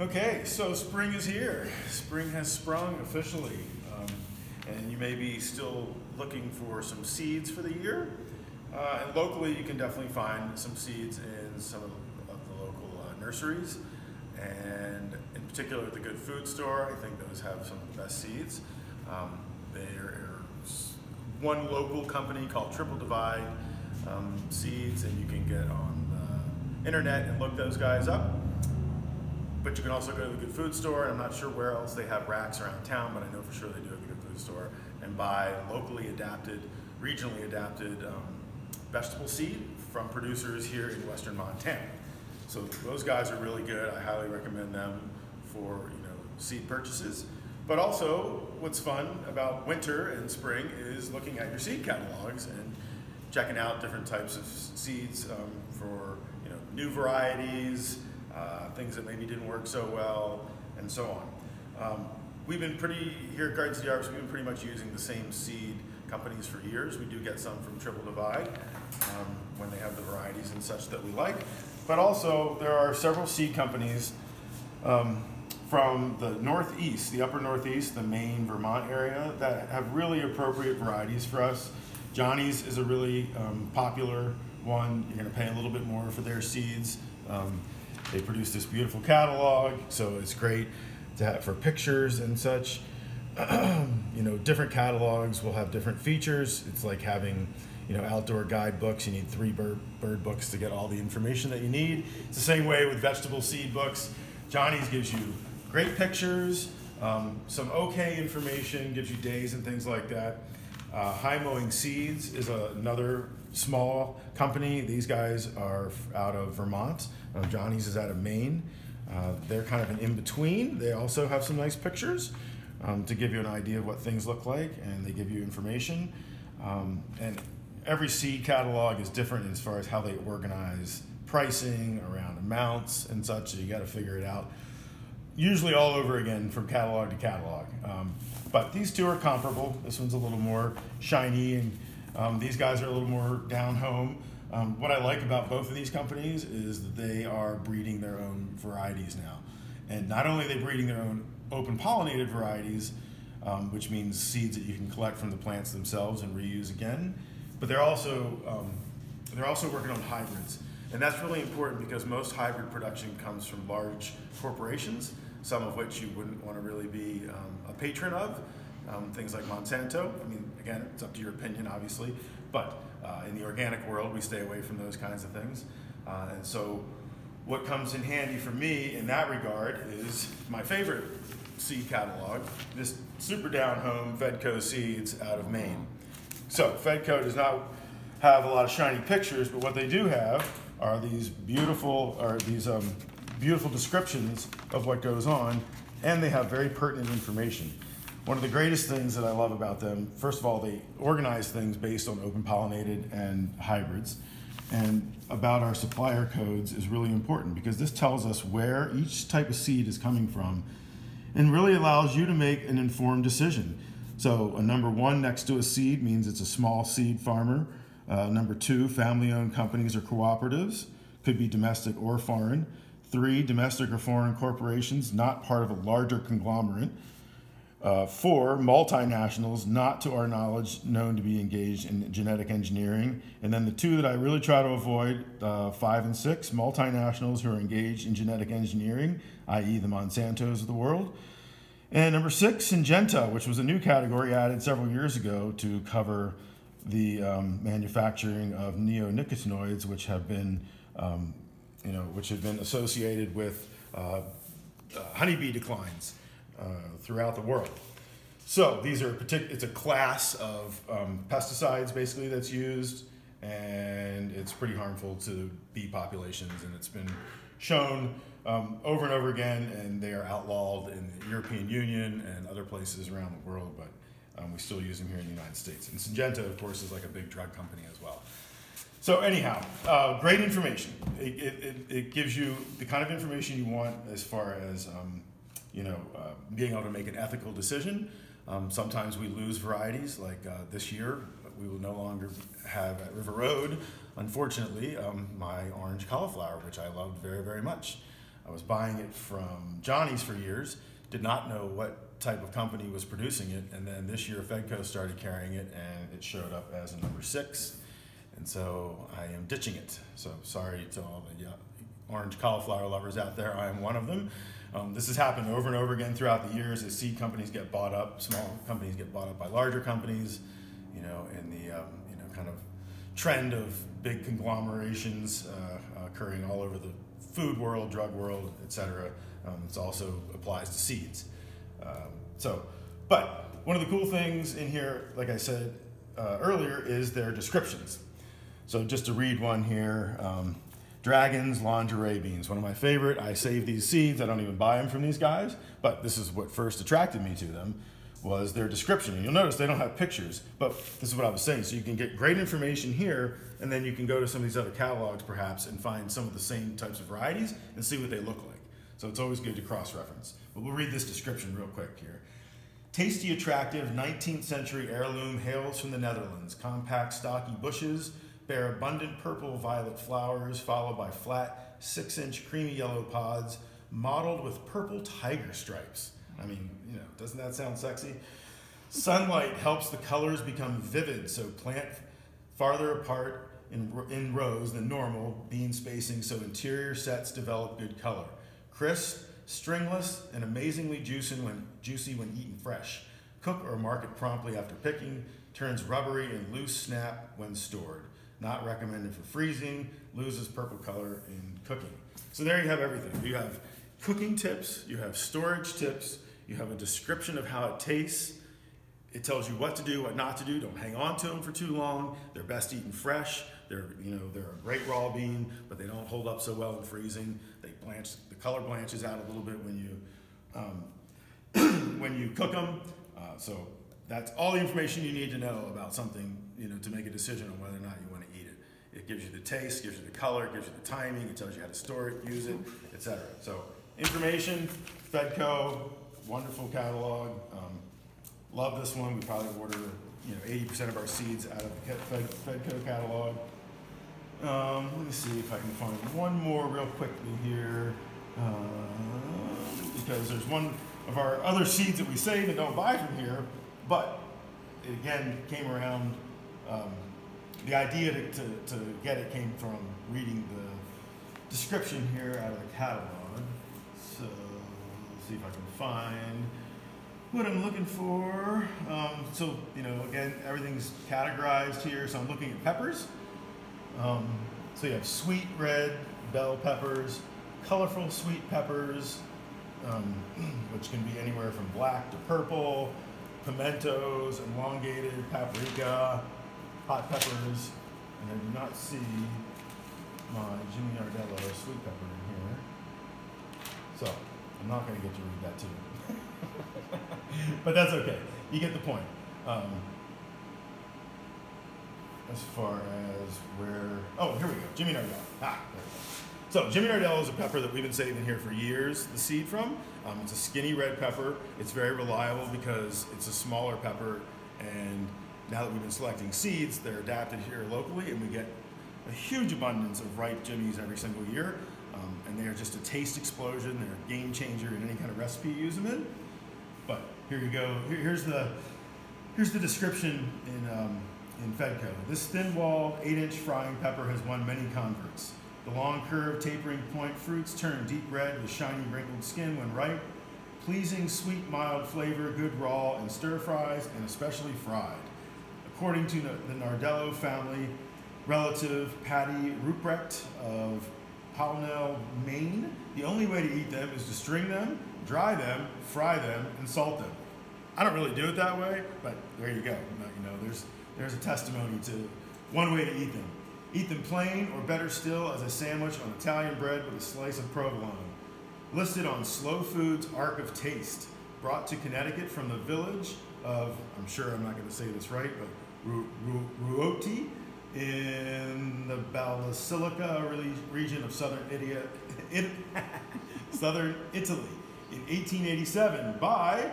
Okay, so spring is here. Spring has sprung officially. And you may be still looking for some seeds for the year. And locally, you can definitely find some seeds in some of the local nurseries. And in particular, the Good Food Store, I think those have some of the best seeds. There's one local company called Triple Divide Seeds, and you can get on the internet and look those guys up. But you can also go to the Good Food Store, and I'm not sure where else they have racks around town, but I know for sure they do at the Good Food Store, and buy locally adapted, regionally adapted vegetable seed from producers here in western Montana. So those guys are really good. I highly recommend them for seed purchases. But also, what's fun about winter and spring is looking at your seed catalogs and checking out different types of seeds for new varieties, things that maybe didn't work so well, and so on. We've been here at Garden City Harvest, we've been pretty much using the same seed companies for years. We do get some from Triple Divide when they have the varieties and such that we like. But also, there are several seed companies from the Northeast, the upper Northeast, the Maine, Vermont area that have really appropriate varieties for us. Johnny's is a really popular one. You're going to pay a little bit more for their seeds. They produce this beautiful catalog, so it's great to have for pictures and such. Different catalogs will have different features. It's like having outdoor guidebooks. You need 3 bird books to get all the information that you need. It's the same way with vegetable seed books. Johnny's gives you great pictures, some okay information, gives you days and things like that. High Mowing Seeds is another small company. These guys are out of Vermont. Johnny's is out of Maine. They're kind of an in-between. They also have some nice pictures to give you an idea of what things look like, and they give you information. And every seed catalog is different as far as how they organize pricing around amounts and such, so you got to figure it out. Usually all over again from catalog to catalog. But these two are comparable. This one's a little more shiny, and these guys are a little more down home. What I like about both of these companies is that they are breeding their own varieties now. And not only are they breeding their own open pollinated varieties, which means seeds that you can collect from the plants themselves and reuse again, but they're also working on hybrids. And that's really important because most hybrid production comes from large corporations, some of which you wouldn't want to really be a patron of, things like Monsanto. I mean, again, it's up to your opinion, obviously, but in the organic world, we stay away from those kinds of things. And so what comes in handy for me in that regard is my favorite seed catalog, this super down home Fedco Seeds out of Maine. So Fedco does not have a lot of shiny pictures, but what they do have are these beautiful descriptions of what goes on, and they have very pertinent information. One of the greatest things that I love about them, first of all, they organize things based on open pollinated and hybrids, and about our supplier codes is really important because this tells us where each type of seed is coming from and really allows you to make an informed decision. So a number 1 next to a seed means it's a small seed farmer. Number 2, family-owned companies or cooperatives, could be domestic or foreign. 3, domestic or foreign corporations, not part of a larger conglomerate. 4, multinationals, not to our knowledge known to be engaged in genetic engineering. And then the 2 that I really try to avoid, 5 and 6, multinationals who are engaged in genetic engineering, i.e. the Monsantos of the world. And number 6, Syngenta, which was a new category added several years ago to cover the manufacturing of neonicotinoids, which have been, associated with honeybee declines throughout the world. So these are it's a class of pesticides basically that's used, and it's pretty harmful to bee populations, and it's been shown over and over again, and they are outlawed in the European Union and other places around the world, but we still use them here in the United States. And Syngenta, of course, is like a big drug company as well. So anyhow, great information. It gives you the kind of information you want as far as being able to make an ethical decision. Sometimes we lose varieties, like this year, we will no longer have at River Road, unfortunately, my orange cauliflower, which I loved very, very much. I was buying it from Johnny's for years, did not know what type of company was producing it, and then this year Fedco started carrying it, and it showed up as a number 6, and so I am ditching it. So sorry to all the orange cauliflower lovers out there, I am one of them. This has happened over and over again throughout the years as seed companies get bought up, small companies get bought up by larger companies, in the kind of trend of big conglomerations occurring all over the food world, drug world, etc. It also applies to seeds. But one of the cool things in here, like I said earlier, is their descriptions. So just to read one here, Dragon's Lingerie Beans, one of my favorite. I save these seeds, I don't even buy them from these guys, but this is what first attracted me to them, was their description. And you'll notice they don't have pictures, but this is what I was saying. So you can get great information here, and then you can go to some of these other catalogs perhaps and find some of the same types of varieties and see what they look like. So it's always good to cross-reference. But we'll read this description real quick here. Tasty, attractive, 19th century heirloom hails from the Netherlands. Compact, stocky bushes bear abundant purple-violet flowers, followed by flat, 6-inch creamy yellow pods, mottled with purple tiger stripes. I mean, doesn't that sound sexy? Sunlight helps the colors become vivid, so plant farther apart in rows than normal, bean spacing, so interior sets develop good color. Crisp, stringless, and amazingly juicy when eaten fresh. Cook or market promptly after picking, turns rubbery and loose snap when stored. Not recommended for freezing, loses purple color in cooking. So there you have everything. You have cooking tips, you have storage tips, you have a description of how it tastes. It tells you what to do, what not to do. Don't hang on to them for too long. They're best eaten fresh. They're a great raw bean, but they don't hold up so well in freezing. They blanch, the color blanches out a little bit when you cook them. So that's all the information you need to know about something, to make a decision on whether or not you want to eat it. It gives you the taste, gives you the color, gives you the timing, it tells you how to store it, use it, etc. So information, Fedco, wonderful catalog. Love this one. We probably order 80% of our seeds out of the Fedco catalog. Let me see if I can find one more real quickly here, because there's one of our other seeds that we save and don't buy from here, but it again came around. The idea to get it came from reading the description here out of the catalog. So let's see if I can find what I'm looking for. So again, everything's categorized here. So I'm looking at peppers. So you have sweet red bell peppers, colorful sweet peppers, which can be anywhere from black to purple, pimentos, elongated paprika, hot peppers, and I do not see my Jimmy Nardello sweet pepper in here. So I'm not going to get to read that to you. But that's okay. You get the point. As far as here we go. Jimmy Nardello. There we go. So Jimmy Nardello is a pepper that we've been saving here for years, the seed from. It's a skinny red pepper. It's very reliable because it's a smaller pepper, and now that we've been selecting seeds, they're adapted here locally, and we get a huge abundance of ripe Jimmys every single year. And they are just a taste explosion. They're a game changer in any kind of recipe you use them in. But here you go. Here's the description in Fedco. This thin-walled, 8-inch frying pepper has won many converts. The long curved tapering point fruits turn deep red with shiny wrinkled skin when ripe. Pleasing sweet mild flavor, good raw and stir fries, and especially fried. According to the Nardello family relative Patty Ruprecht of Pownell, Maine, the only way to eat them is to string them, dry them, fry them, and salt them. I don't really do it that way, but there you go. There's a testimony to one way to eat them. Eat them plain, or better still, as a sandwich on Italian bread with a slice of provolone. Listed on Slow Food's Ark of Taste. Brought to Connecticut from the village of, I'm sure I'm not going to say this right, but Ruoti in the Basilica region of southern Italy in 1887 by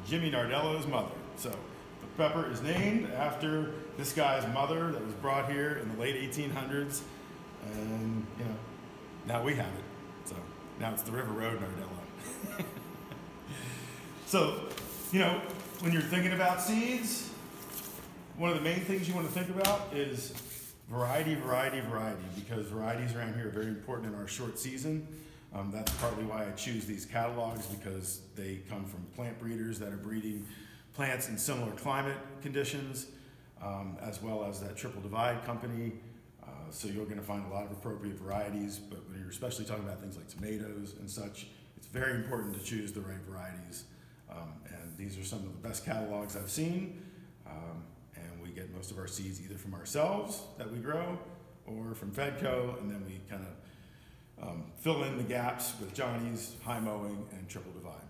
Jimmy Nardello's mother. So the pepper is named after this guy's mother that was brought here in the late 1800s, and now we have it. So Now it's the River Road Nardello. So, when you're thinking about seeds, one of the main things you want to think about is variety, variety, variety, because varieties around here are very important in our short season. That's partly why I choose these catalogs, because they come from plant breeders that are breeding plants in similar climate conditions, as well as that Triple Divide company. So you're going to find a lot of appropriate varieties, but when you're especially talking about things like tomatoes and such, it's very important to choose the right varieties. And these are some of the best catalogs I've seen. And we get most of our seeds either from ourselves that we grow or from Fedco, and then we kind of fill in the gaps with Johnny's, High Mowing, and Triple Divide.